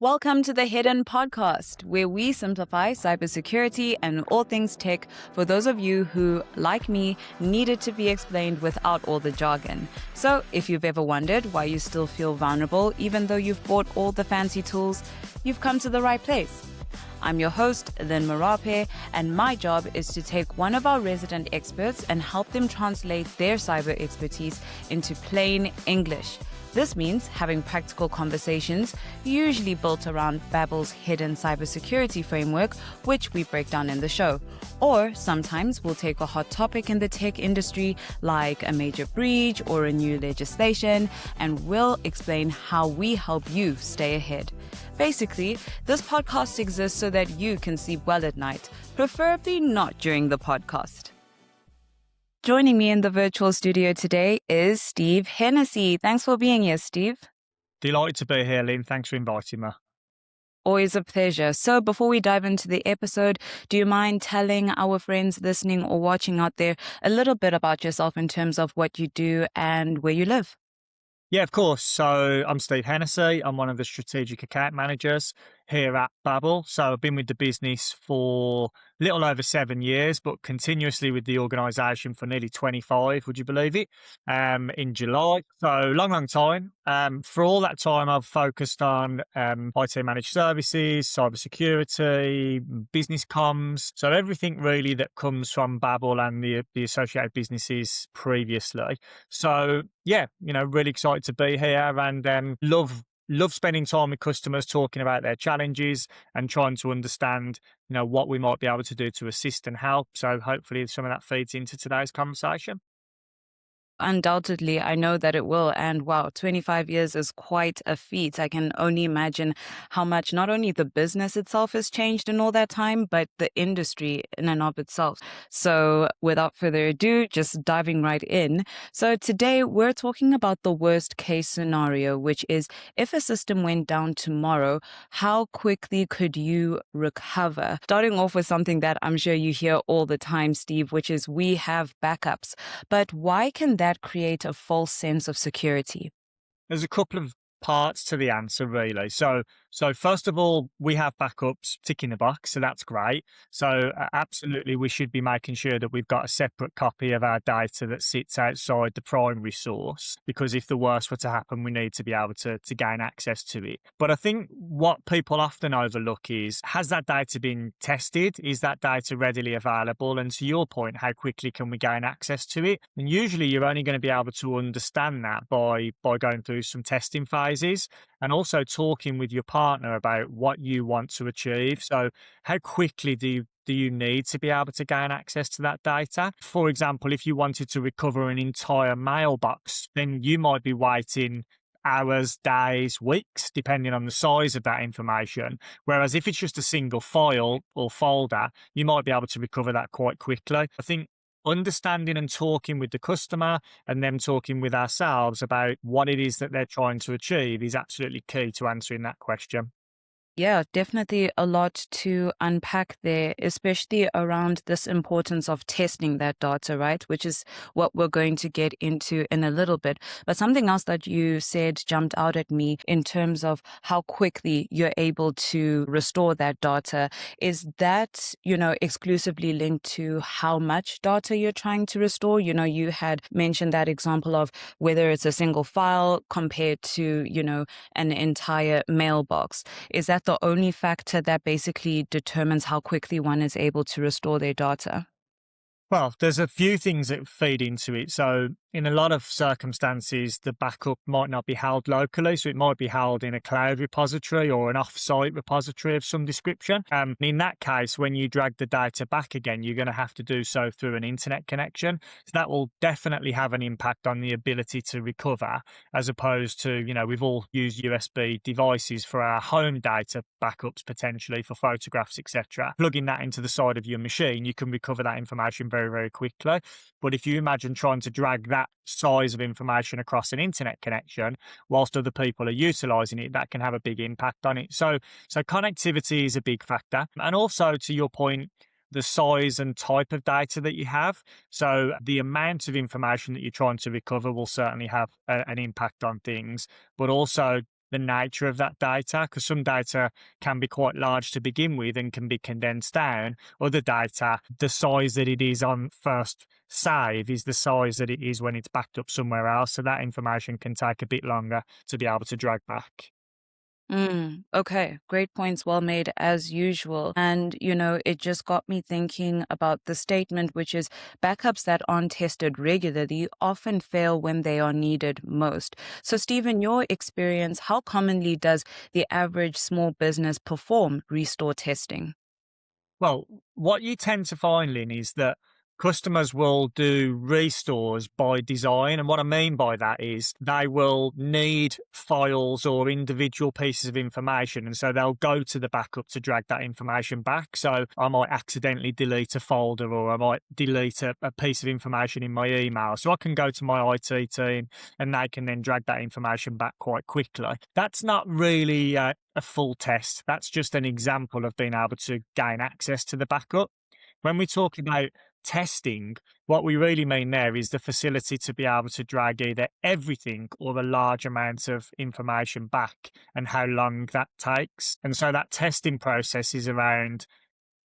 Welcome to the Hidden Podcast, where we simplify cybersecurity and all things tech for those of you who, like me, need it to be explained without all the jargon. So, if you've ever wondered why you still feel vulnerable even though you've bought all the fancy tools, you've come to the right place. I'm your host, Lynn, and my job is to take one of our resident experts and help them translate their cyber expertise into plain English. This means having practical conversations, usually built around Babbel's hidden cybersecurity framework, which we break down in the show. Or sometimes we'll take a hot topic in the tech industry, like a major breach or a new legislation, and we'll explain how we help you stay ahead. Basically, this podcast exists so that you can sleep well at night, preferably not during the podcast. Joining me in the virtual studio today is Steve Hennessy. Thanks for being here, Steve. Delighted to be here, Lynn. Thanks for inviting me. Always a pleasure. So before we dive into the episode, do you mind telling our friends listening or watching out there a little bit about yourself in terms of what you do and where you live? Yeah, of course. So I'm Steve Hennessy. I'm one of the strategic account managers here at Babbel. So I've been with the business for a little over 7 years, but continuously with the organisation for nearly 25, would you believe it, in July. So long time. For all that time, I've focused on IT managed services, cybersecurity, business comms. So everything really that comes from Babbel and the associated businesses previously. So yeah, really excited to be here and love spending time with customers, talking about their challenges and trying to understand, what we might be able to do to assist and help. So hopefully some of that feeds into today's conversation. Undoubtedly, I know that it will. And wow, 25 years is quite a feat. I can only imagine how much not only the business itself has changed in all that time, but the industry in and of itself. So without further ado, just diving right in. So today we're talking about the worst case scenario, which is if a system went down tomorrow, how quickly could you recover? Starting off with something that I'm sure you hear all the time, Steve, which is we have backups. But why can that create a false sense of security? There's a couple of parts to the answer, really. So first of all, we have backups, tick in the box, so that's great. So absolutely, we should be making sure that we've got a separate copy of our data that sits outside the primary source, because if the worst were to happen, we need to be able to gain access to it. But I think what people often overlook is, has that data been tested? Is that data readily available? And to your point, how quickly can we gain access to it? And usually you're only going to be able to understand that by going through some testing phases and also talking with your partner about what you want to achieve. So how quickly do you need to be able to gain access to that data? For example, if you wanted to recover an entire mailbox, then you might be waiting hours, days, weeks, depending on the size of that information. Whereas if it's just a single file or folder, you might be able to recover that quite quickly. I think understanding and talking with the customer and them talking with ourselves about what it is that they're trying to achieve is absolutely key to answering that question. Yeah, definitely a lot to unpack there, especially around this importance of testing that data, right? Which is what we're going to get into in a little bit. But something else that you said jumped out at me in terms of how quickly you're able to restore that data. Is that, exclusively linked to how much data you're trying to restore? You had mentioned that example of whether it's a single file compared to, an entire mailbox. Is that the only factor that basically determines how quickly one is able to restore their data? Well, there's a few things that feed into it. So in a lot of circumstances, the backup might not be held locally. So it might be held in a cloud repository or an off-site repository of some description. In that case, when you drag the data back again, you're going to have to do so through an internet connection. So that will definitely have an impact on the ability to recover, as opposed to, we've all used USB devices for our home data backups, potentially for photographs, etc. Plugging that into the side of your machine, you can recover that information very, very quickly. But if you imagine trying to drag that size of information across an internet connection whilst other people are utilizing it, that can have a big impact on it. So connectivity is a big factor. And also, to your point, the size and type of data that you have. So the amount of information that you're trying to recover will certainly have an impact on things, but also the nature of that data, because some data can be quite large to begin with and can be condensed down. Other data, the size that it is on first save is the size that it is when it's backed up somewhere else. So that information can take a bit longer to be able to drag back. Okay, great points, well made as usual. And, it just got me thinking about the statement, which is backups that aren't tested regularly often fail when they are needed most. So, Steve, in your experience, how commonly does the average small business perform restore testing? Well, what you tend to find, Lynn, is that customers will do restores by design. And what I mean by that is they will need files or individual pieces of information. And so they'll go to the backup to drag that information back. So I might accidentally delete a folder, or I might delete a piece of information in my email. So I can go to my IT team and they can then drag that information back quite quickly. That's not really a full test. That's just an example of being able to gain access to the backup. When we talk about testing, what we really mean there is the facility to be able to drag either everything or a large amount of information back, and how long that takes. And so that testing process is around,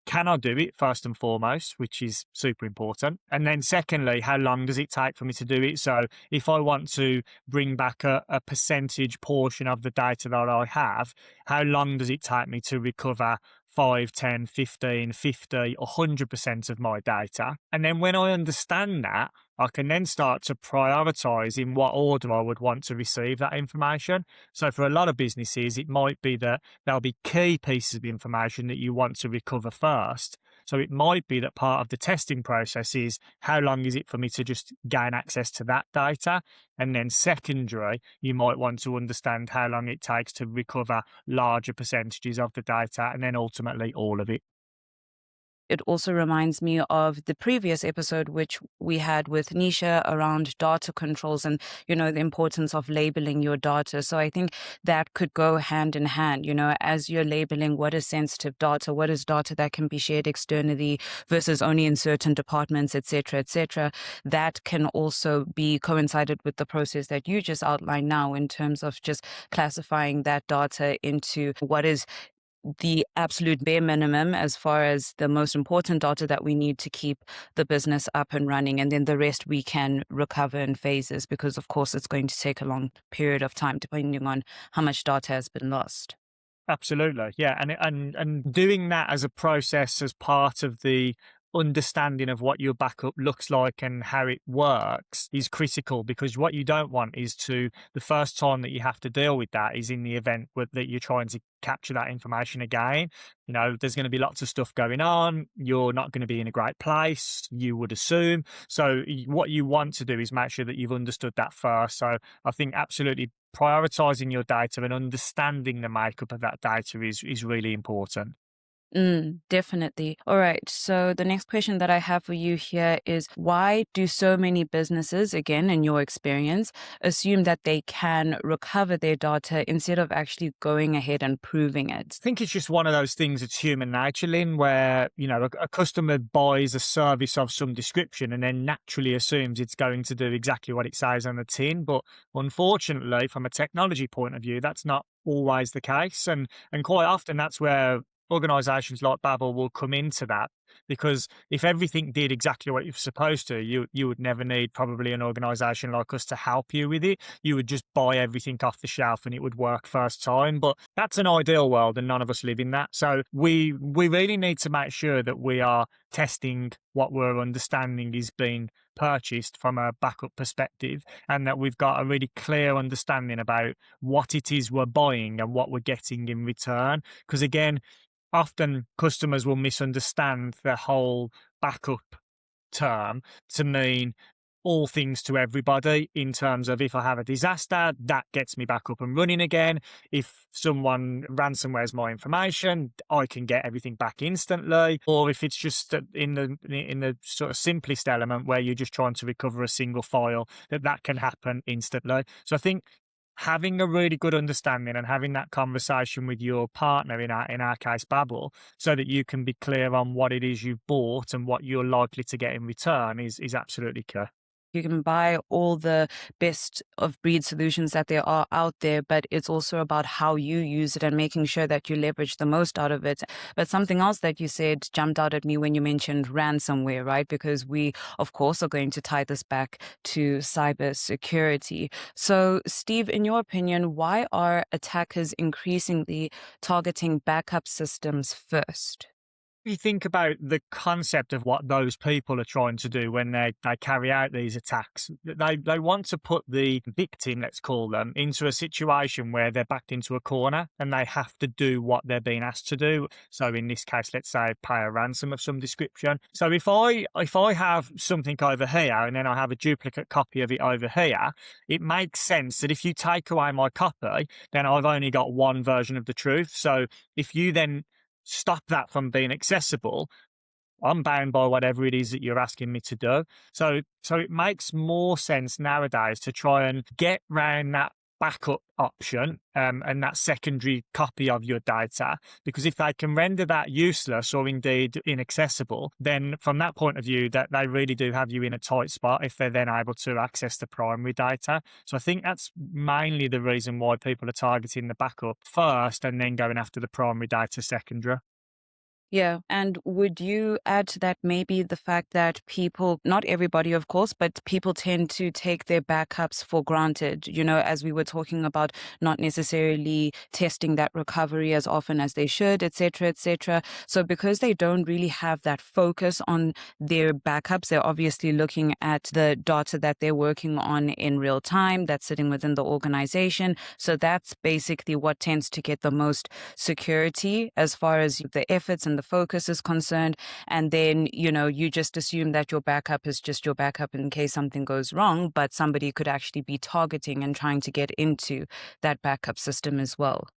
can I do it first and foremost, which is super important. And then secondly, how long does it take for me to do it? So if I want to bring back a percentage portion of the data that I have, how long does it take me to recover 5, 10, 15, 50, 100% of my data? And then when I understand that, I can then start to prioritize in what order I would want to receive that information. So for a lot of businesses, it might be that there'll be key pieces of information that you want to recover first. So it might be that part of the testing process is, how long is it for me to just gain access to that data? And then secondary, you might want to understand how long it takes to recover larger percentages of the data, and then ultimately all of it. It also reminds me of the previous episode, which we had with Nisha around data controls and, the importance of labeling your data. So I think that could go hand in hand, as you're labeling what is sensitive data, what is data that can be shared externally versus only in certain departments, et cetera, et cetera. That can also be coincided with the process that you just outlined now in terms of just classifying that data into what is the absolute bare minimum as far as the most important data that we need to keep the business up and running. And then the rest we can recover in phases, because of course it's going to take a long period of time depending on how much data has been lost. Absolutely, yeah, and doing that as a process, as part of the understanding of what your backup looks like and how it works, is critical, because what you don't want is to, the first time that you have to deal with that is in the event that you're trying to capture that information again. There's going to be lots of stuff going on. You're not going to be in a great place, you would assume. So what you want to do is make sure that you've understood that first. So I think absolutely prioritizing your data and understanding the makeup of that data is really important. Definitely. All right. So the next question that I have for you here is, why do so many businesses, again, in your experience, assume that they can recover their data instead of actually going ahead and proving it? I think it's just one of those things that's human nature, Lynn, where, a customer buys a service of some description and then naturally assumes it's going to do exactly what it says on the tin. But unfortunately, from a technology point of view, that's not always the case. And quite often that's where organizations like Babel will come into that, because if everything did exactly what you're supposed to, you would never need probably an organization like us to help you with it. You would just buy everything off the shelf and it would work first time. But that's an ideal world and none of us live in that. So we really need to make sure that we are testing what we're understanding is being purchased from a backup perspective, and that we've got a really clear understanding about what it is we're buying and what we're getting in return. Because again, often customers will misunderstand the whole backup term to mean all things to everybody, in terms of, if I have a disaster, that gets me back up and running again. If someone ransomwares my information, I can get everything back instantly. Or if it's just in the sort of simplest element where you're just trying to recover a single file, that can happen instantly. So I think having a really good understanding and having that conversation with your partner, in our case Babel, so that you can be clear on what it is you've bought and what you're likely to get in return, is absolutely key. You can buy all the best of breed solutions that there are out there, but it's also about how you use it and making sure that you leverage the most out of it. But something else that you said jumped out at me when you mentioned ransomware, right? Because we, of course, are going to tie this back to cybersecurity. So, Steve, in your opinion, why are attackers increasingly targeting backup systems first? You think about the concept of what those people are trying to do when they carry out these attacks. They want to put the victim, let's call them, into a situation where they're backed into a corner and they have to do what they're being asked to do. So in this case, let's say pay a ransom of some description. So if I have something over here and then I have a duplicate copy of it over here, it makes sense that if you take away my copy, then I've only got one version of the truth. So if you then stop that from being accessible, I'm bound by whatever it is that you're asking me to do. So it makes more sense nowadays to try and get round that backup option and that secondary copy of your data, because if they can render that useless or indeed inaccessible, then from that point of view, that they really do have you in a tight spot if they're then able to access the primary data. So I think that's mainly the reason why people are targeting the backup first and then going after the primary data secondary. Yeah. And would you add to that maybe the fact that people, not everybody, of course, but people tend to take their backups for granted, as we were talking about, not necessarily testing that recovery as often as they should, et cetera, et cetera. So because they don't really have that focus on their backups, they're obviously looking at the data that they're working on in real time that's sitting within the organization. So that's basically what tends to get the most security as far as the efforts and the focus is concerned. And then, you just assume that your backup is just your backup in case something goes wrong, but somebody could actually be targeting and trying to get into that backup system as well.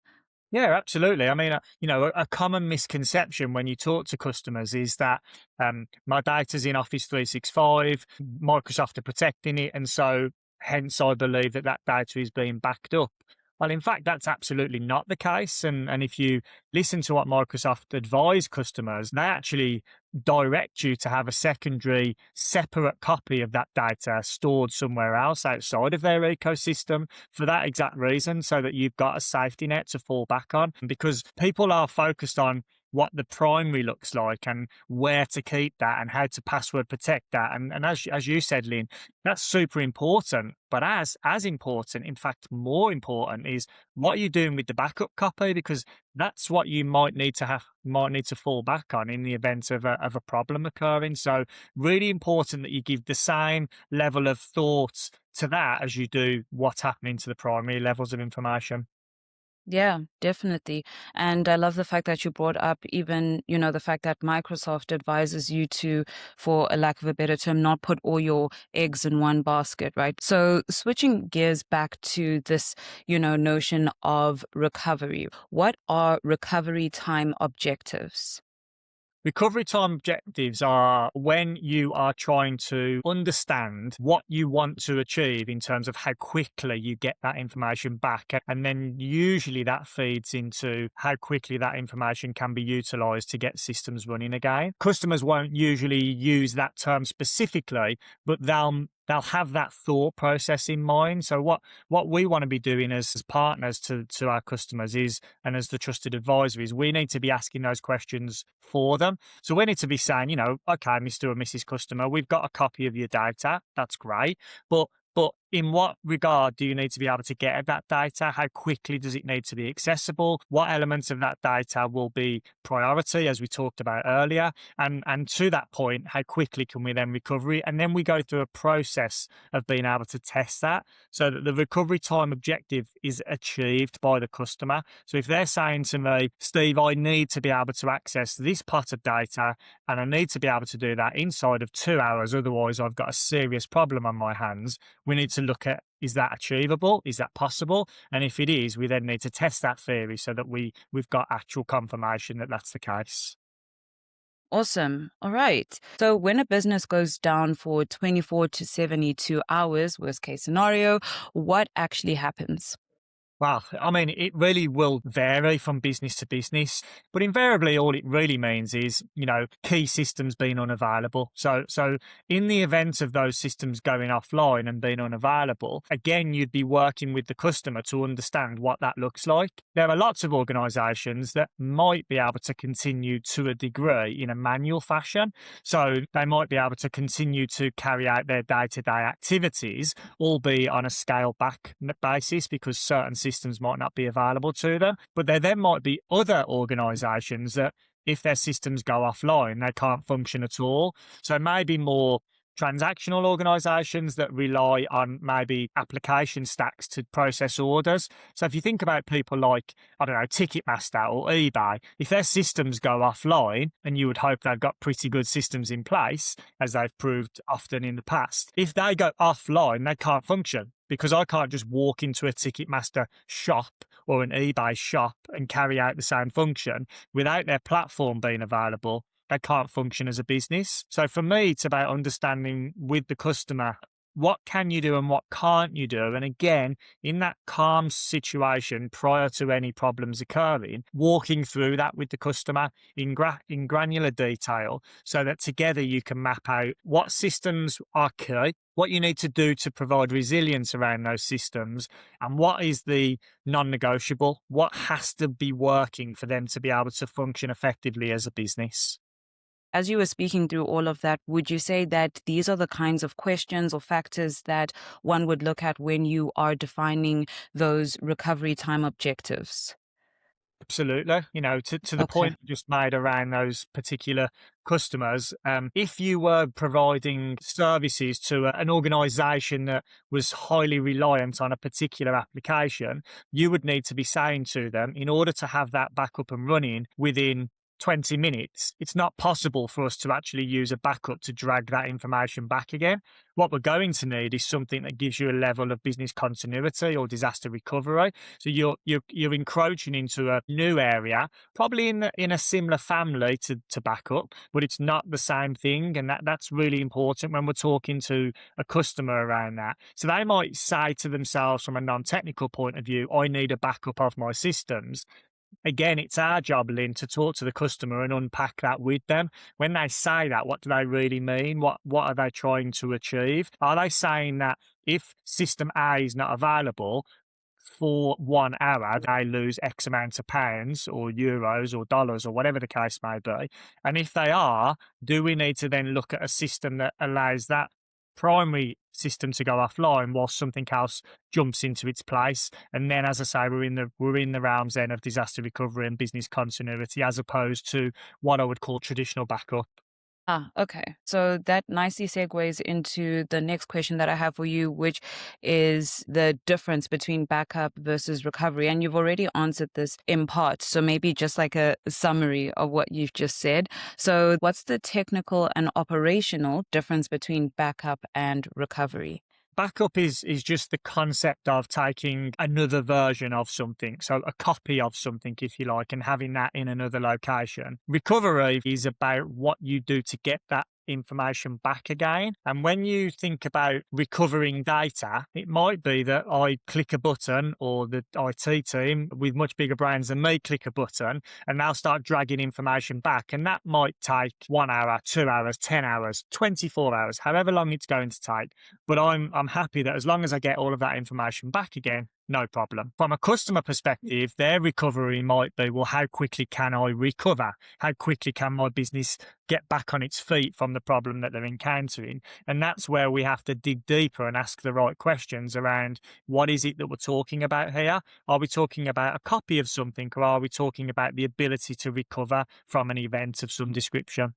Yeah, absolutely. I mean, a common misconception when you talk to customers is that my data's in Office 365, Microsoft are protecting it, and so hence I believe that that data is being backed up. Well, in fact, that's absolutely not the case. And if you listen to what Microsoft advise customers, they actually direct you to have a secondary, separate copy of that data stored somewhere else outside of their ecosystem for that exact reason, so that you've got a safety net to fall back on. Because people are focused on what the primary looks like and where to keep that and how to password protect that. And as you said, Lynn, that's super important. But as important, in fact, more important is what you're doing with the backup copy, because that's what you might need to fall back on in the event of a problem occurring. So really important that you give the same level of thought to that as you do what's happening to the primary levels of information. Yeah, definitely. And I love the fact that you brought up even, the fact that Microsoft advises you to, for a lack of a better term, not put all your eggs in one basket, right? So switching gears back to this, notion of recovery, what are recovery time objectives? Recovery time objectives are when you are trying to understand what you want to achieve in terms of how quickly you get that information back. And then usually that feeds into how quickly that information can be utilized to get systems running again. Customers won't usually use that term specifically, but they'll have that thought process in mind. So what we want to be doing as partners to our customers is, and as the trusted advisor is, we need to be asking those questions for them. So we need to be saying, okay, Mr. or Mrs. Customer, we've got a copy of your data. That's great. But in what regard do you need to be able to get at that data? How quickly does it need to be accessible? What elements of that data will be priority, as we talked about earlier? And to that point, how quickly can we then recover it? And then we go through a process of being able to test that so that the recovery time objective is achieved by the customer. So if they're saying to me, Steve, I need to be able to access this pot of data and I need to be able to do that inside of 2 hours, otherwise I've got a serious problem on my hands, we need to look at, is that achievable? Is that possible? And if it is, we then need to test that theory so that we've got actual confirmation that that's the case. Awesome. All right. So when a business goes down for 24 to 72 hours, worst case scenario, what actually happens? Well, I mean, it really will vary from business to business, but invariably, all it really means is, key systems being unavailable. So in the event of those systems going offline and being unavailable, again, you'd be working with the customer to understand what that looks like. There are lots of organisations that might be able to continue to a degree in a manual fashion. So they might be able to continue to carry out their day-to-day activities, albeit on a scale back basis, because certain systems might not be available to them. But there then might be other organisations that, if their systems go offline, they can't function at all. So maybe more transactional organisations that rely on maybe application stacks to process orders. So if you think about people like, I don't know, Ticketmaster or eBay, if their systems go offline, and you would hope they've got pretty good systems in place, as they've proved often in the past, if they go offline, they can't function. Because I can't just walk into a Ticketmaster shop or an eBay shop and carry out the same function without their platform being available. They can't function as a business. So for me, it's about understanding with the customer, what can you do and what can't you do? And again, in that calm situation prior to any problems occurring, walking through that with the customer in granular detail, so that together you can map out what systems are key, what you need to do to provide resilience around those systems, and what is the non-negotiable, what has to be working for them to be able to function effectively as a business. As you were speaking through all of that, would you say that these are the kinds of questions or factors that one would look at when you are defining those recovery time objectives? Absolutely. To the Okay. point you just made around those particular customers, if you were providing services to an organization that was highly reliant on a particular application, you would need to be saying to them, in order to have that back up and running within 20 minutes, it's not possible for us to actually use a backup to drag that information back again. What we're going to need is something that gives you a level of business continuity or disaster recovery. So you're encroaching into a new area, probably in a similar family to backup, but it's not the same thing, and that's really important when we're talking to a customer around that. So they might say to themselves, from a non-technical point of view, I need a backup of my systems. Again, it's our job, Lynn, to talk to the customer and unpack that with them. When they say that, what do they really mean? What are they trying to achieve? Are they saying that if system A is not available for 1 hour, they lose X amount of pounds or euros or dollars or whatever the case may be? And if they are, do we need to then look at a system that allows that primary system to go offline while something else jumps into its place? And then, as I say, we're in the realms then of disaster recovery and business continuity, as opposed to what I would call traditional backup. Okay. So that nicely segues into the next question that I have for you, which is the difference between backup versus recovery. And you've already answered this in part. So maybe just like a summary of what you've just said. So, what's the technical and operational difference between backup and recovery? Backup is just the concept of taking another version of something, so a copy of something, if you like, and having that in another location. Recovery is about what you do to get that information back again. And when you think about recovering data, it might be that I click a button, or the IT team with much bigger brains than me click a button, and they'll start dragging information back. And that might take 1 hour, 2 hours, 10 hours, 24 hours, however long it's going to take. But I'm happy that as long as I get all of that information back again, no problem. From a customer perspective, their recovery might be, well, how quickly can I recover? How quickly can my business get back on its feet from the problem that they're encountering? And that's where we have to dig deeper and ask the right questions around, what is it that we're talking about here? Are we talking about a copy of something, or are we talking about the ability to recover from an event of some description?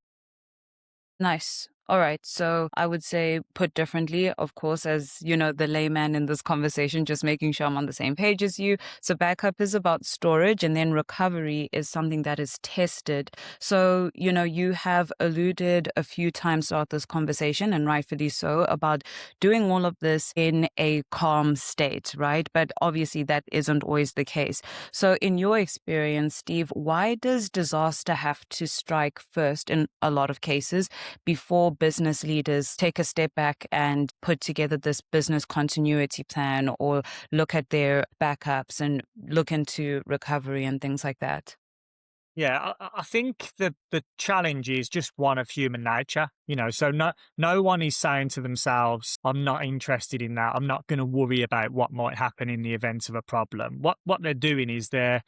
Nice. All right. So I would say, put differently, of course, as you know, the layman in this conversation, just making sure I'm on the same page as you. So backup is about storage, and then recovery is something that is tested. So, you have alluded a few times throughout this conversation, and rightfully so, about doing all of this in a calm state, right? But obviously that isn't always the case. So in your experience, Steve, why does disaster have to strike first in a lot of cases before business leaders take a step back and put together this business continuity plan or look at their backups and look into recovery and things like that? Yeah, I think the challenge is just one of human nature, so no one is saying to themselves, I'm not interested in that. I'm not going to worry about what might happen in the event of a problem. What they're doing is they're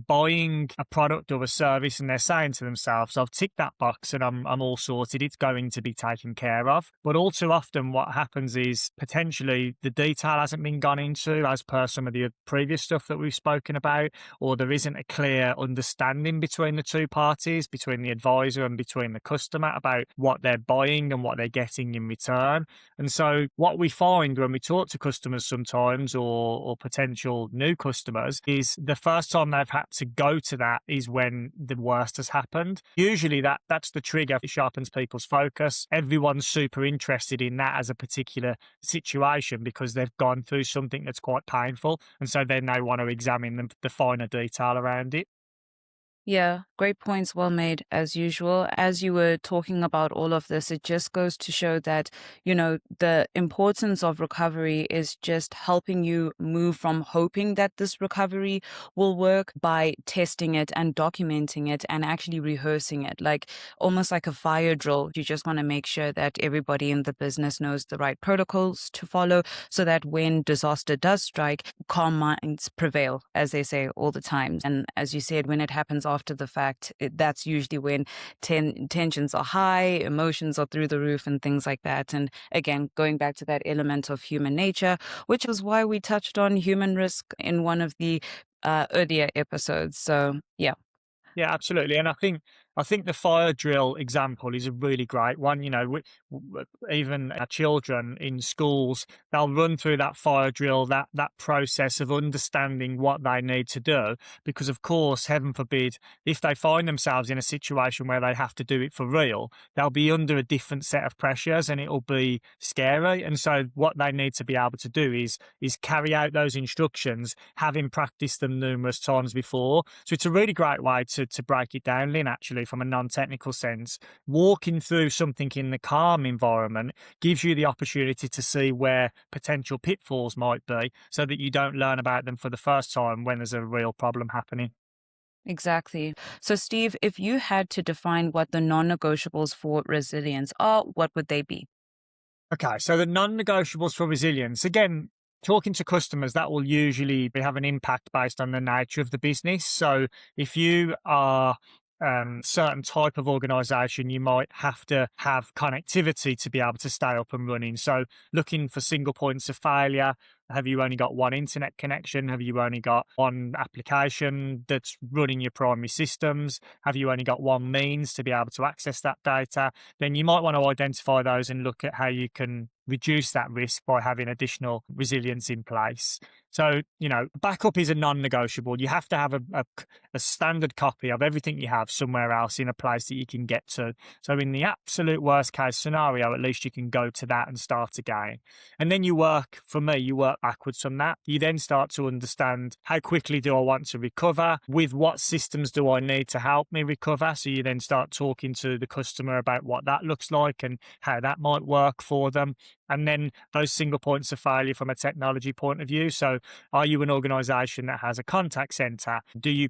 buying a product or a service and they're saying to themselves, I've ticked that box and I'm all sorted. It's going to be taken care of. But all too often what happens is potentially the detail hasn't been gone into as per some of the previous stuff that we've spoken about, or there isn't a clear understanding between the two parties, between the advisor and between the customer about what they're buying and what they're getting in return. And so what we find when we talk to customers sometimes or potential new customers is the first time they've had to go to that is when the worst has happened. Usually that's the trigger. It sharpens people's focus. Everyone's super interested in that as a particular situation because they've gone through something that's quite painful. And so then they want to examine the finer detail around it. Yeah, great points, well made as usual. As you were talking about all of this, it just goes to show that, the importance of recovery is just helping you move from hoping that this recovery will work by testing it and documenting it and actually rehearsing it, like almost like a fire drill. You just want to make sure that everybody in the business knows the right protocols to follow so that when disaster does strike, calm minds prevail, as they say all the time. And as you said, when it happens after the fact, that's usually when tensions are high, emotions are through the roof and things like that. And again, going back to that element of human nature, which is why we touched on human risk in one of the earlier episodes. So yeah. Yeah, absolutely. And I think the fire drill example is a really great one. Even our children in schools, they'll run through that fire drill, that process of understanding what they need to do. Because of course, heaven forbid, if they find themselves in a situation where they have to do it for real, they'll be under a different set of pressures and it'll be scary. And so what they need to be able to do is carry out those instructions, having practiced them numerous times before. So it's a really great way to break it down, Lynn, actually, from a non-technical sense. Walking through something in the calm environment gives you the opportunity to see where potential pitfalls might be so that you don't learn about them for the first time when there's a real problem happening. Exactly. So, Steve, if you had to define what the non-negotiables for resilience are, what would they be? Okay, so the non-negotiables for resilience, again, talking to customers, that will usually have an impact based on the nature of the business. So if you are certain type of organization, you might have to have connectivity to be able to stay up and running. So looking for single points of failure. Have you only got one internet connection? Have you only got one application that's running your primary systems? Have you only got one means to be able to access that data? Then you might want to identify those and look at how you can reduce that risk by having additional resilience in place. So, backup is a non-negotiable. You have to have a standard copy of everything you have somewhere else in a place that you can get to. So in the absolute worst case scenario, at least you can go to that and start again. And then you work backwards from that. You then start to understand, how quickly do I want to recover? With what systems do I need to help me recover? So you then start talking to the customer about what that looks like and how that might work for them. And then those single points of failure from a technology point of view. So are you an organization that has a contact center? Do you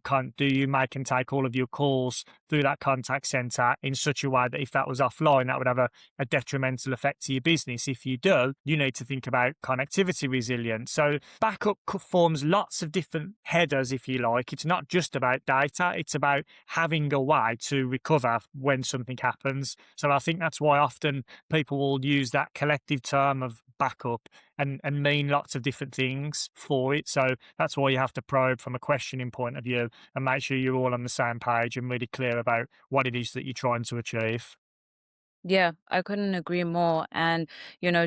make and take all of your calls through that contact center in such a way that if that was offline, that would have a detrimental effect to your business? If you do, you need to think about connectivity resilience. So backup forms lots of different headers, if you like. It's not just about data. It's about having a way to recover when something happens. So I think that's why often people will use that collective term of backup and mean lots of different things for it. So that's why you have to probe from a questioning point of view and make sure you're all on the same page and really clear about what it is that you're trying to achieve. Yeah, I couldn't agree more. And,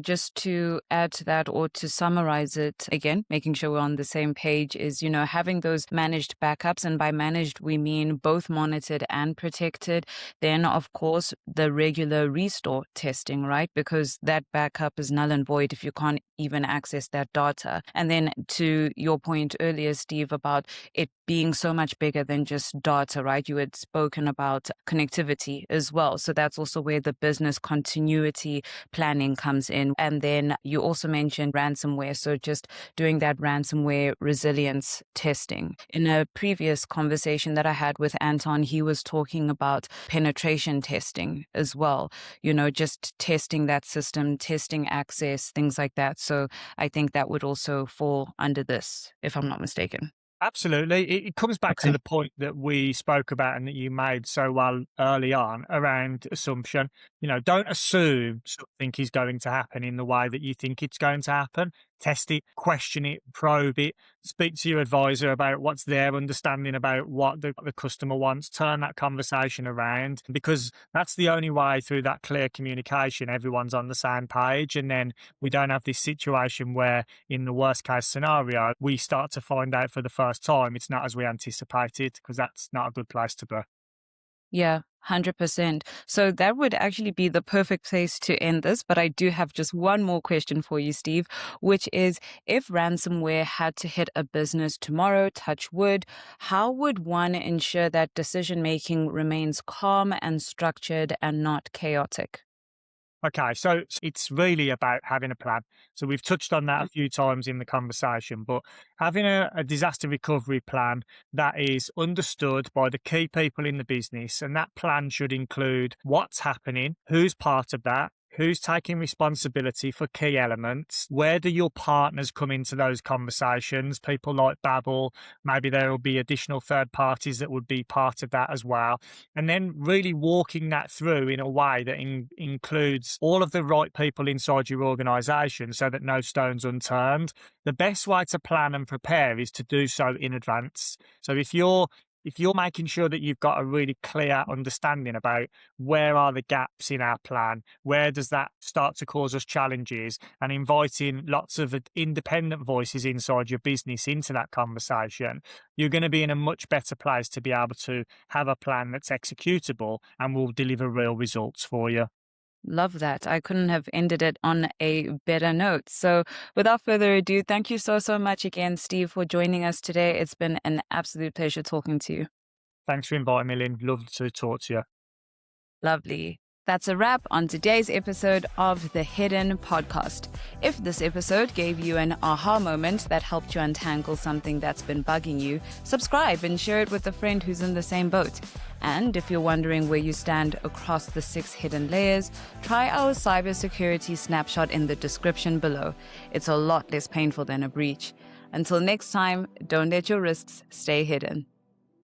just to add to that or to summarize it again, making sure we're on the same page is, having those managed backups. And by managed, we mean both monitored and protected. Then, of course, the regular restore testing, right? Because that backup is null and void if you can't even access that data. And then to your point earlier, Steve, about it being so much bigger than just data, right? You had spoken about connectivity as well. So that's also where the business continuity planning comes in. And then you also mentioned ransomware. So just doing that ransomware resilience testing. In a previous conversation that I had with Anton, he was talking about penetration testing as well, just testing that system, testing access, things like that. So I think that would also fall under this, if I'm not mistaken. Absolutely. It comes back to Okay. the point that we spoke about and that you made so well early on around assumption. Don't assume something is going to happen in the way that you think it's going to happen. Test it, question it, probe it, speak to your advisor about what's their understanding about what the customer wants, turn that conversation around, because that's the only way through that clear communication, everyone's on the same page. And then we don't have this situation where, in the worst case scenario, we start to find out for the first time it's not as we anticipated, because that's not a good place to be. Yeah, 100%. So that would actually be the perfect place to end this. But I do have just one more question for you, Steve, which is, if ransomware had to hit a business tomorrow, touch wood, how would one ensure that decision making remains calm and structured and not chaotic? Okay, so it's really about having a plan. So we've touched on that a few times in the conversation, but having a disaster recovery plan that is understood by the key people in the business, and that plan should include what's happening, who's part of that, who's taking responsibility for key elements, where do your partners come into those conversations, people like Babel, maybe there will be additional third parties that would be part of that as well. And then really walking that through in a way that includes all of the right people inside your organisation so that no stone's unturned. The best way to plan and prepare is to do so in advance. So if you're making sure that you've got a really clear understanding about where are the gaps in our plan, where does that start to cause us challenges, and inviting lots of independent voices inside your business into that conversation, you're going to be in a much better place to be able to have a plan that's executable and will deliver real results for you. Love that. I couldn't have ended it on a better note. So, without further ado, thank you so much again, Steve, for joining us today. It's been an absolute pleasure talking to you. Thanks for inviting me, Lynn. Love to talk to you. Lovely. That's a wrap on today's episode of the Hidden Podcast. If this episode gave you an aha moment that helped you untangle something that's been bugging you, subscribe and share it with a friend who's in the same boat. And if you're wondering where you stand across the 6 hidden layers, try our cybersecurity snapshot in the description below. It's a lot less painful than a breach. Until next time, don't let your risks stay hidden.